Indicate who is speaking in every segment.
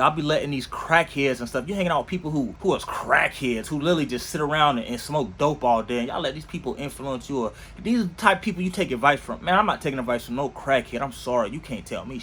Speaker 1: I'll be letting these crackheads and stuff, you hanging out with people who is crackheads, who literally just sit around and smoke dope all day, and y'all let these people influence you, or these are the type of people you take advice from. Man, I'm not taking advice from no crackhead. I'm sorry, you can't tell me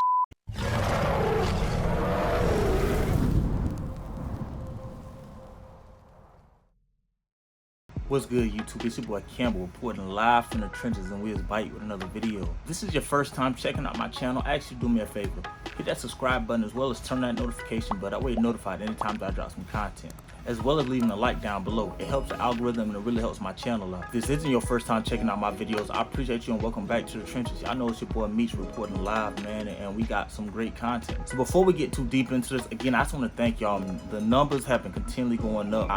Speaker 1: What's good, YouTube? It's your boy Campbell reporting live from the trenches, and we'll bite with another video. If this is your first time checking out my channel, actually do me a favor. Hit that subscribe button as well as turn that notification bell. That way you're notified anytime that I drop some content. As well as leaving a like down below. It helps the algorithm and it really helps my channel out. If this isn't your first time checking out my videos, I appreciate you and welcome back to the trenches. I know it's your boy Meech reporting live, man, and we got some great content. So before we get too deep into this, again, I just want to thank y'all. The numbers have been continually going up.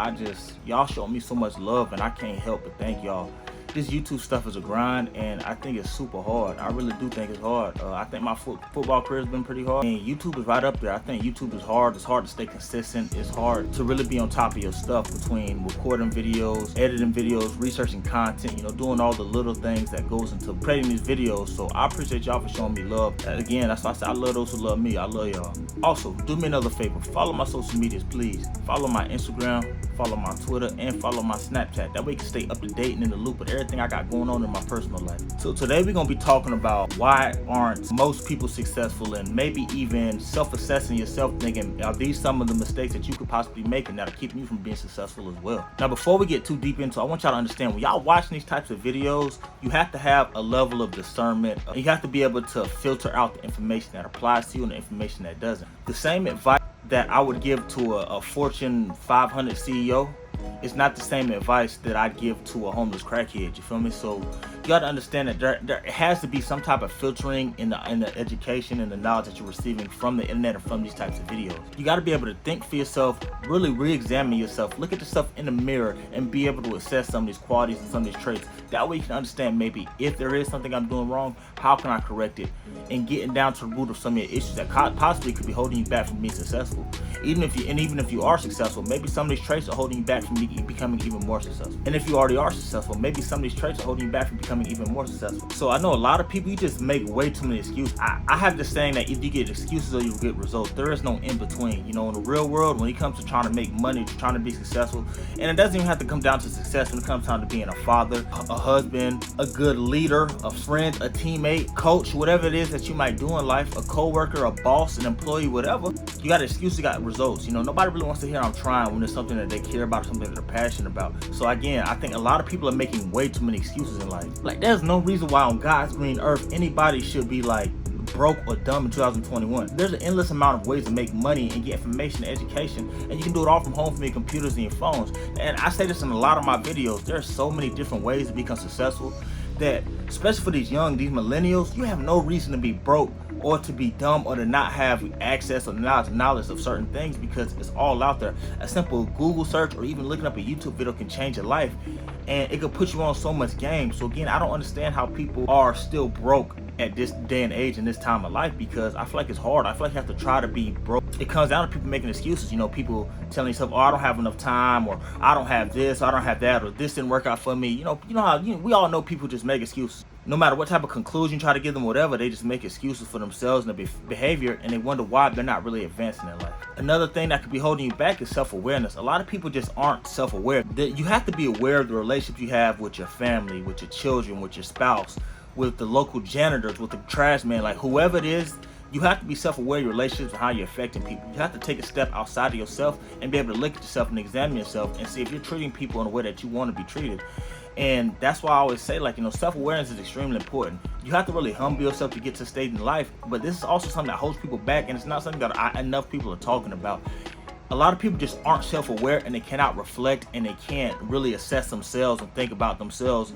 Speaker 1: Y'all show me so much love, and I can't help but thank y'all. This YouTube stuff is a grind, and I think it's super hard. I really do think it's hard. I think my football career has been pretty hard, and YouTube is right up there. I think YouTube is hard. It's hard to stay consistent. It's hard to really be on top of your stuff between recording videos, editing videos, researching content, you know, doing all the little things that goes into creating these videos. So I appreciate y'all for showing me love. Again, that's why I say I love those who love me. I love y'all. Also, do me another favor. Follow my social medias, please. Follow my Instagram, follow my Twitter, and follow my Snapchat. That way you can stay up to date and in the loop with everything I got going on in my personal life. So today we're gonna be talking about why aren't most people successful, and maybe even self-assessing yourself, thinking, are these some of the mistakes that you could possibly make and that are keeping you from being successful as well. Now, before we get too deep into it, I want y'all to understand, when y'all watching these types of videos, you have to have a level of discernment. You have to be able to filter out the information that applies to you and the information that doesn't. The same advice that I would give to a Fortune 500 CEO it's not the same advice that I'd give to a homeless crackhead. You feel me? So you got to understand that there has to be some type of filtering in the education and the knowledge that you're receiving from the internet or from these types of videos. You got to be able to think for yourself, really re-examine yourself, look at the stuff in the mirror, and be able to assess some of these qualities and some of these traits. That way you can understand, maybe if there is something I'm doing wrong, how can I correct it, and getting down to the root of some of your issues that possibly could be holding you back from being successful. Even if you are successful, maybe some of these traits are holding you back from becoming even more successful. And if you already are successful, maybe some of these traits are holding you back from becoming even more successful. So I know a lot of people, you just make way too many excuses. I have this saying that either you get excuses or you get results. There is no in between. You know, in the real world, when it comes to trying to make money, trying to be successful, and it doesn't even have to come down to success when it comes down to being a father, a husband, a good leader, a friend, a teammate, coach, whatever it is that you might do in life, a co-worker, a boss, an employee, whatever, you got excuses, you got results. You know, nobody really wants to hear I'm trying when it's something that they care about, something that they're passionate about. So again, I think a lot of people are making way too many excuses in life. Like, there's no reason why on God's green earth anybody should be like broke or dumb in 2021. There's an endless amount of ways to make money and get information and education, and you can do it all from home from your computers and your phones. And I say this in a lot of my videos, there are so many different ways to become successful that, especially for these millennials, you have no reason to be broke or to be dumb or to not have access or knowledge of certain things, because it's all out there. A simple Google search or even looking up a YouTube video can change your life, and it could put you on so much game. So again, I don't understand how people are still broke at this day and age in this time of life, because I feel like it's hard. I feel like you have to try to be broke. It comes down to people making excuses. You know, people telling themselves, oh, I don't have enough time, or I don't have this, or I don't have that, or this didn't work out for me. You know how we all know people just make excuses. No matter what type of conclusion you try to give them, whatever, they just make excuses for themselves and their behavior, and they wonder why they're not really advancing in life. Another thing that could be holding you back is self-awareness. A lot of people just aren't self-aware. You have to be aware of the relationships you have with your family, with your children, with your spouse, with the local janitors, with the trash man, like whoever it is. You have to be self-aware of your relationships and how you're affecting people. You have to take a step outside of yourself and be able to look at yourself and examine yourself and see if you're treating people in a way that you want to be treated. And that's why I always say, like, you know, self-awareness is extremely important. You have to really humble yourself to get to a stage in life, but this is also something that holds people back, and it's not something that enough people are talking about. A lot of people just aren't self-aware, and they cannot reflect, and they can't really assess themselves and think about themselves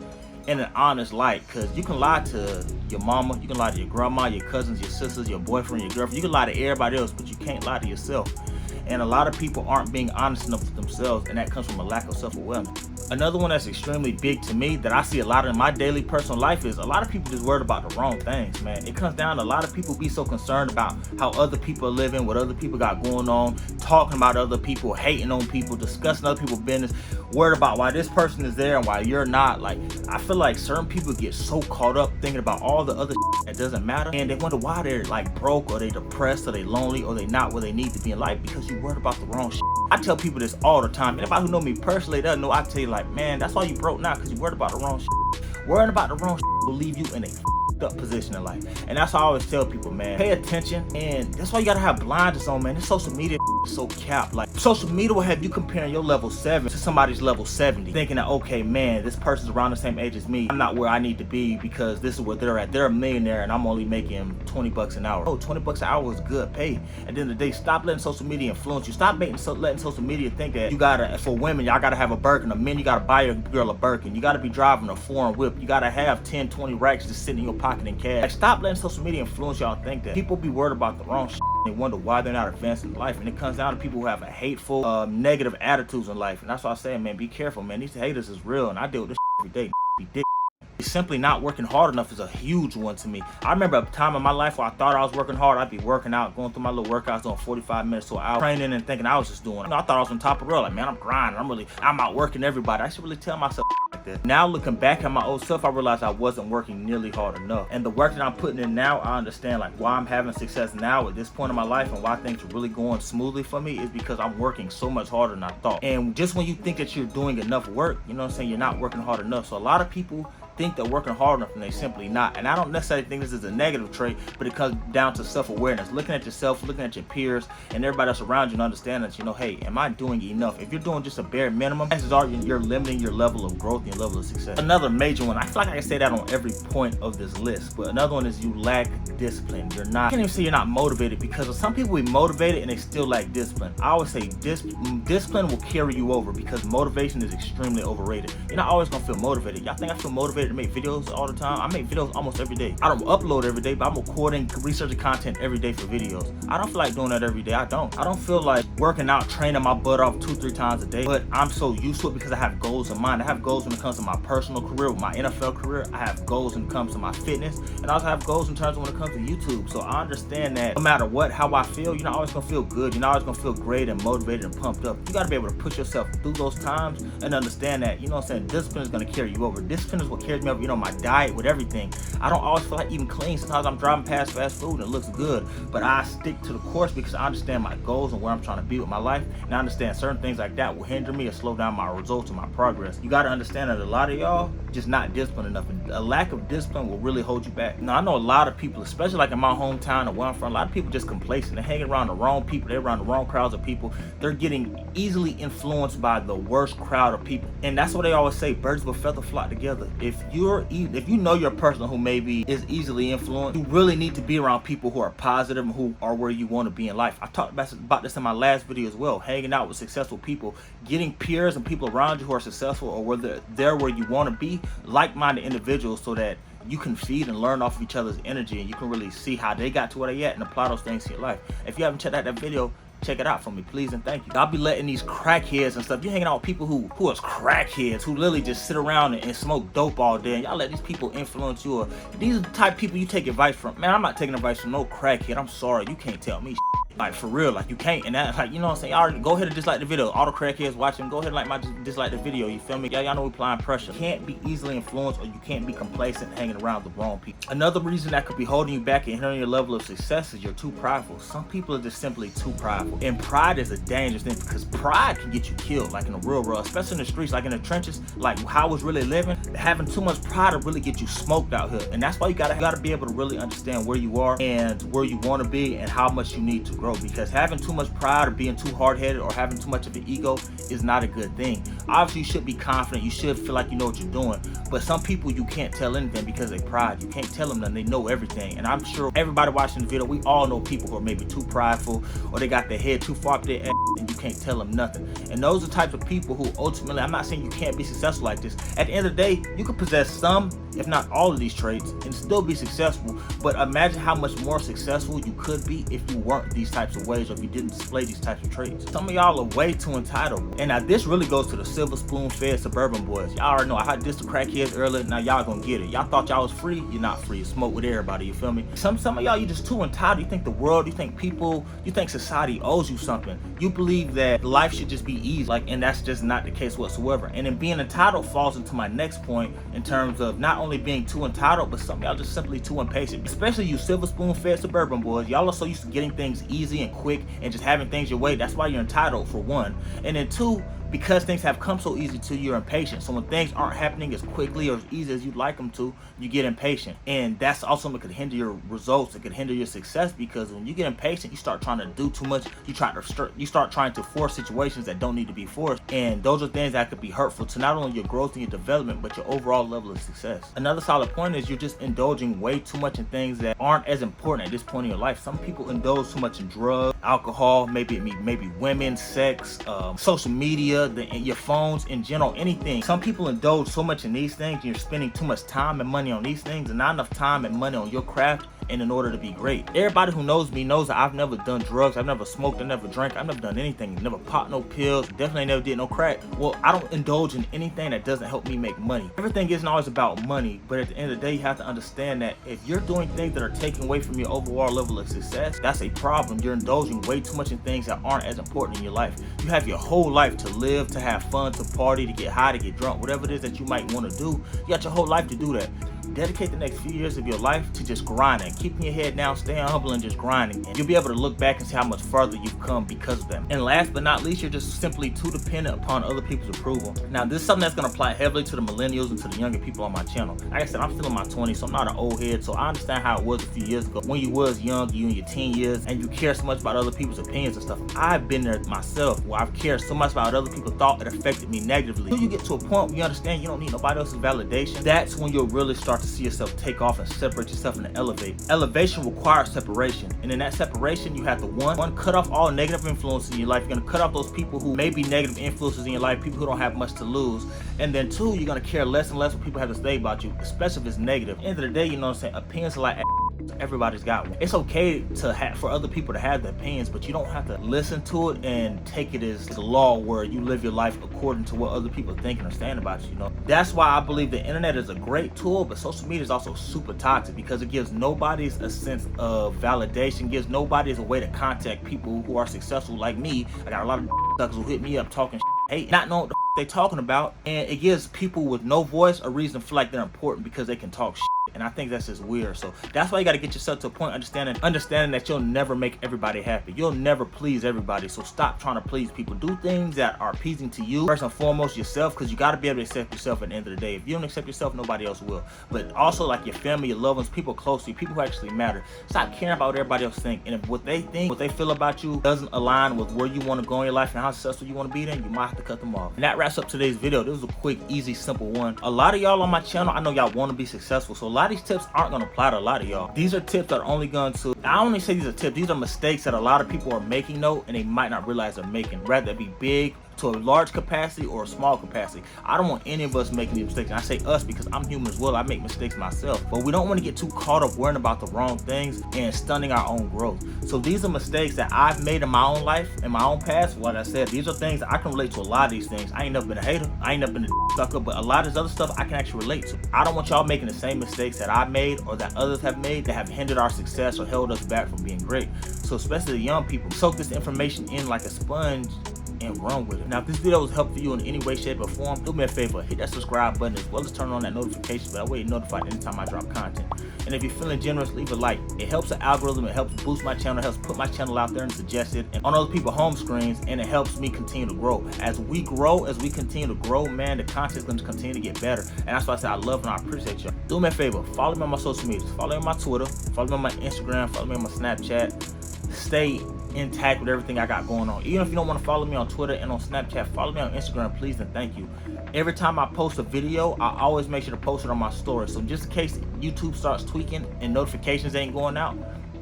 Speaker 1: in an honest light. Because you can lie to your mama, you can lie to your grandma, your cousins, your sisters, your boyfriend, your girlfriend. You can lie to everybody else, but you can't lie to yourself. And a lot of people aren't being honest enough with themselves, and that comes from a lack of self-awareness. Another one that's extremely big to me that I see a lot in my daily personal life is a lot of people just worried about the wrong things, man. It comes down to a lot of people be so concerned about how other people are living, what other people got going on, talking about other people, hating on people, discussing other people's business, worried about why this person is there and why you're not. Like, I feel like certain people get so caught up thinking about all the other that doesn't matter, and they wonder why they're like broke, or they depressed, or they lonely, or they not where they need to be in life because you worried about the wrong shit. I tell people this all the time. Anybody who know me personally doesn't know. I tell you, like, man, that's why you broke now, because you worried about the wrong shit. Worrying about the wrong shit will leave you in a up position in life. And that's why I always tell people, man, pay attention. And that's why you gotta have blinders on, man. This social media is so capped. Like, social media will have you comparing your level 7 to somebody's level 70, thinking that, okay, man, this person's around the same age as me. I'm not where I need to be because this is where they're at. They're a millionaire and I'm only making 20 bucks an hour. Oh, 20 bucks an hour is good pay. At the end of the day, stop letting social media influence you. Stop letting social media think that you gotta, for women, y'all gotta have a Birkin. A men, you gotta buy your girl a Birkin. You gotta be driving a foreign whip. You gotta have 10, 20 racks just sitting in your pocket in cash. Like, stop letting social media influence y'all think that. People be worried about the wrong shit. They wonder why they're not advancing in life. And it comes down to people who have a hateful, negative attitudes in life. And that's why I say, man, be careful, man. These haters is real. And I deal with this every day. Be dick. Simply not working hard enough is a huge one to me. I remember a time in my life where I thought I was working hard. I'd be working out, going through my little workouts, doing 45 minutes to an hour, training and thinking I was just doing it. I thought I was on top of the world. Like, man, I'm grinding. I'm out working everybody. I should really tell myself like that. Now looking back at my old self, I realized I wasn't working nearly hard enough. And the work that I'm putting in now, I understand like why I'm having success now at this point in my life and why things are really going smoothly for me is because I'm working so much harder than I thought. And just when you think that you're doing enough work, you know what I'm saying, you're not working hard enough. So a lot of people think they're working hard enough and they simply not. And I don't necessarily think this is a negative trait, but it comes down to self-awareness, looking at yourself, looking at your peers and everybody else around you and understanding that, you know, hey, am I doing enough? If you're doing just a bare minimum, chances are you're limiting your level of growth and your level of success. Another major one, I feel like I can say that on every point of this list, but another one is you lack discipline. You're not, I can't even say you're not motivated, because some people be motivated and they still lack discipline. I always say discipline will carry you over, because motivation is extremely overrated. You're not always gonna feel motivated. Y'all think I feel motivated to make videos all the time? I make videos almost every day. I don't upload every day, but I'm recording, researching content every day for videos. I don't feel like doing that every day. I don't feel like working out, training my butt off 2-3 times a day, but I'm so used to it because I have goals in mind. I have goals when it comes to my personal career, with my NFL career. I have goals when it comes to my fitness, and I also have goals in terms of when it comes to YouTube. So I understand that no matter what, how I feel, you're not always gonna feel good. You're not always gonna feel great and motivated and pumped up. You gotta be able to push yourself through those times and understand that, you know what I'm saying, discipline is gonna carry you over. Discipline is what carries me over, you know, my diet, with everything. I don't always feel like eating clean. Sometimes I'm driving past fast food and it looks good, but I stick to the course because I understand my goals and where I'm trying to be with my life, and I understand certain things like that will hinder me or slow down my results and my progress. You gotta understand that a lot of y'all just not disciplined enough, and a lack of discipline will really hold you back. Now I know a lot of people, especially like in my hometown or where I'm from, a lot of people just complacent. They're hanging around the wrong people. They're around the wrong crowds of people. They're getting easily influenced by the worst crowd of people, and that's what they always say, birds of a feather flock together. If you know you're a person who maybe is easily influenced, you really need to be around people who are positive and who are where you want to be in life. I talked about this in my last video as well. Hanging out with successful people, getting peers and people around you who are successful or whether they're where you want to be, like-minded individuals, so that you can feed and learn off of each other's energy and you can really see how they got to where they at and apply those things to your life. If you haven't checked out that video, check it out for me, please and thank you. I'll be letting these crackheads and stuff, you're hanging out with people who is crackheads, who literally just sit around and smoke dope all day, and y'all let these people influence you, or these are the type of people you take advice from. Man, I'm not taking advice from no crackhead. I'm sorry, you can't tell me like, for real, like, you can't. And that, like, you know what I'm saying, y'all already go ahead and dislike the video. All the crackheads watching, go ahead and dislike the video, you feel me? Y'all know we applying pressure. You can't be easily influenced, or you can't be complacent hanging around the wrong people. Another reason that could be holding you back and hindering your level of success is you're too prideful. Some people are just simply too prideful, and pride is a dangerous thing, because pride can get you killed, like in the real world, especially in the streets, like in the trenches, like how I was really living. Having too much pride will really get you smoked out here, and that's why you gotta be able to really understand where you are and where you want to be and how much you need to grow, because having too much pride or being too hard-headed or having too much of an ego is not a good thing. Obviously, you should be confident. You should feel like you know what you're doing, but some people you can't tell anything because they pride. You can't tell them that they know everything, and I'm sure everybody watching the video, we all know people who are maybe too prideful, or they got their head too far up their ass and you can't tell them nothing. And those are the types of people who ultimately, I'm not saying you can't be successful like this. At the end of the day, you can possess some if not all of these traits, and still be successful. But imagine how much more successful you could be if you weren't these types of ways, or if you didn't display these types of traits. Some of y'all are way too entitled. And now this really goes to the silver spoon fed suburban boys. Y'all already know I had this to crackheads earlier. Now y'all gonna get it. Y'all thought y'all was free. You're not free. You smoke with everybody, you feel me? Some of y'all, you just too entitled. You think the world, you think people, you think society owes you something. You believe that life should just be easy, and that's just not the case whatsoever. And then being entitled falls into my next point in terms of not only being too entitled, but some of y'all just simply too impatient. Especially you silver spoon fed suburban boys. Y'all are so used to getting things easy and quick and just having things your way. That's why you're entitled, for one. And then two, because things have come so easy to you, you're impatient. So when things aren't happening as quickly or as easy as you'd like them to, you get impatient. And that's also what could hinder your results. It could hinder your success, because when you get impatient, you start trying to do too much. You start trying to force situations that don't need to be forced. And those are things that could be hurtful to not only your growth and your development, but your overall level of success. Another solid point is you're just indulging way too much in things that aren't as important at this point in your life. Some people indulge too much in drugs, alcohol, maybe women, sex, social media, your phones in general, anything. Some people indulge so much in these things, and you're spending too much time and money on these things and not enough time and money on your craft and in order to be great. Everybody who knows me knows that I've never done drugs, I've never smoked, I never drank, I've never done anything, never popped no pills, definitely never did no crack. Well, I don't indulge in anything that doesn't help me make money. Everything isn't always about money, but at the end of the day, you have to understand that if you're doing things that are taking away from your overall level of success, that's a problem. You're indulging way too much in things that aren't as important in your life. You have your whole life to live, to have fun, to party, to get high, to get drunk, whatever it is that you might want to do. You got your whole life to do that. Dedicate the next few years of your life to just grinding, keeping your head down, staying humble, and just grinding. And you'll be able to look back and see how much further you've come because of them. And last but not least, you're just simply too dependent upon other people's approval. Now, this is something that's going to apply heavily to the millennials and to the younger people on my channel. Like I said, I'm still in my 20s, so I'm not an old head, so I understand how it was a few years ago when you was young, you in your teen years, and you care so much about other people's opinions and stuff. I've been there myself, where I've cared so much about what other people thought it affected me negatively. When you get to a point where you understand you don't need nobody else's validation, that's when you'll really start to see yourself take off and separate yourself and elevate. Elevation requires separation, and in that separation, you have to one cut off all negative influences in your life. You're going to cut off those people who may be negative influences in your life, people who don't have much to lose. And then two, you're going to care less and less what people have to say about you, especially if it's negative. At the end of the day, you know what I'm saying, opinions are like everybody's got one. It's okay for other people to have their opinions, but you don't have to listen to it and take it as the law where you live your life according to what other people think and understand about you, you know. That's why I believe the internet is a great tool, but social media is also super toxic, because it gives nobody a sense of validation, gives nobody a way to contact people who are successful like me. I got a lot of suckers who hit me up talking hate, not knowing what the they talking about, and it gives people with no voice a reason to feel like they're important because they can talk shit. And I think that's just weird. So that's why you got to get yourself to a point understanding that you'll never make everybody happy. You'll never please everybody. So stop trying to please people. Do things that are appeasing to you, first and foremost yourself, because you got to be able to accept yourself at the end of the day. If you don't accept yourself, nobody else will. But also, like your family, your loved ones, people close to you, people who actually matter. Stop caring about what everybody else thinks. And if what they think, what they feel about you doesn't align with where you want to go in your life and how successful you want to be, then you might have to cut them off. And that wraps up today's video. This was a quick, easy, simple one. A lot of y'all on my channel, I know y'all want to be successful. So a lot of these tips aren't going to apply to a lot of y'all. These are tips that are only going to, I only say these are tips, these are mistakes that a lot of people are making though, and they might not realize they're making. Rather it be big to a large capacity or a small capacity. I don't want any of us making these mistakes. And I say us because I'm human as well. I make mistakes myself. But we don't want to get too caught up worrying about the wrong things and stunning our own growth. So these are mistakes that I've made in my own life, in my own past. Like I said, these are things that I can relate to. A lot of these things. I ain't never been a hater. I ain't never been a sucker, but a lot of this other stuff I can actually relate to. I don't want y'all making the same mistakes that I made or that others have made that have hindered our success or held us back from being great. So especially the young people, soak this information in like a sponge and run with it. Now, if this video was helpful for you in any way, shape, or form, do me a favor, hit that subscribe button as well as turn on that notification bell. That way you're notified anytime I drop content. And if you're feeling generous, leave a like. It helps the algorithm, it helps boost my channel, it helps put my channel out there and suggest it and on other people's home screens, and it helps me continue to grow. As we grow, as we continue to grow, man, the content's going to continue to get better. And that's why I say I love and I appreciate y'all. Do me a favor, follow me on my social medias. Follow me on my Twitter, follow me on my Instagram, follow me on my Snapchat. Stay intact with everything I got going on. Even if you don't want to follow me on Twitter and on Snapchat, follow me on Instagram, please and thank you. Every time I post a video, I always make sure to post it on my story. So just in case YouTube starts tweaking and notifications ain't going out,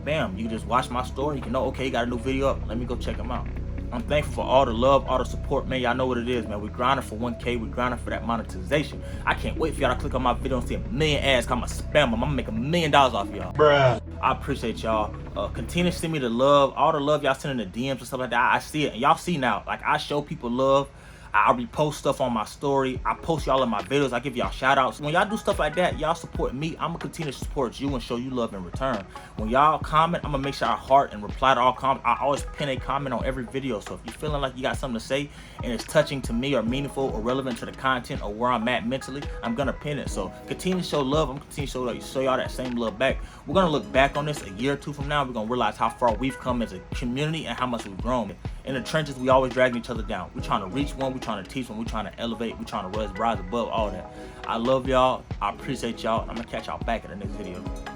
Speaker 1: bam, you can just watch my story. You can know, okay, you got a new video up. Let me go check them out. I'm thankful for all the love, all the support, man. Y'all know what it is, man. We grinding for 1K. We grinding for that monetization. I can't wait for y'all to click on my video and see 1 million ads. I'm a spammer. I'm gonna make $1 million off y'all. Bruh. I appreciate y'all. Continue to send me the love. All the love y'all sending the DMs and stuff like that. I see it. And y'all see now, like, I show people love. I repost stuff on my story. I post y'all in my videos. I give y'all shout outs. When y'all do stuff like that, y'all support me. I'm gonna continue to support you and show you love in return. When y'all comment, I'm gonna make sure I heart and reply to all comments. I always pin a comment on every video. So if you're feeling like you got something to say and it's touching to me or meaningful or relevant to the content or where I'm at mentally, I'm gonna pin it. So continue to show love. I'm gonna continue to show y'all that same love back. We're gonna look back on this a year or two from now. We're gonna realize how far we've come as a community and how much we've grown. In the trenches, we always dragging each other down. We're trying to reach one, we're trying to teach one, we're trying to elevate, we're trying to rise above all that. I love y'all. I appreciate y'all. I'm gonna catch y'all back in the next video.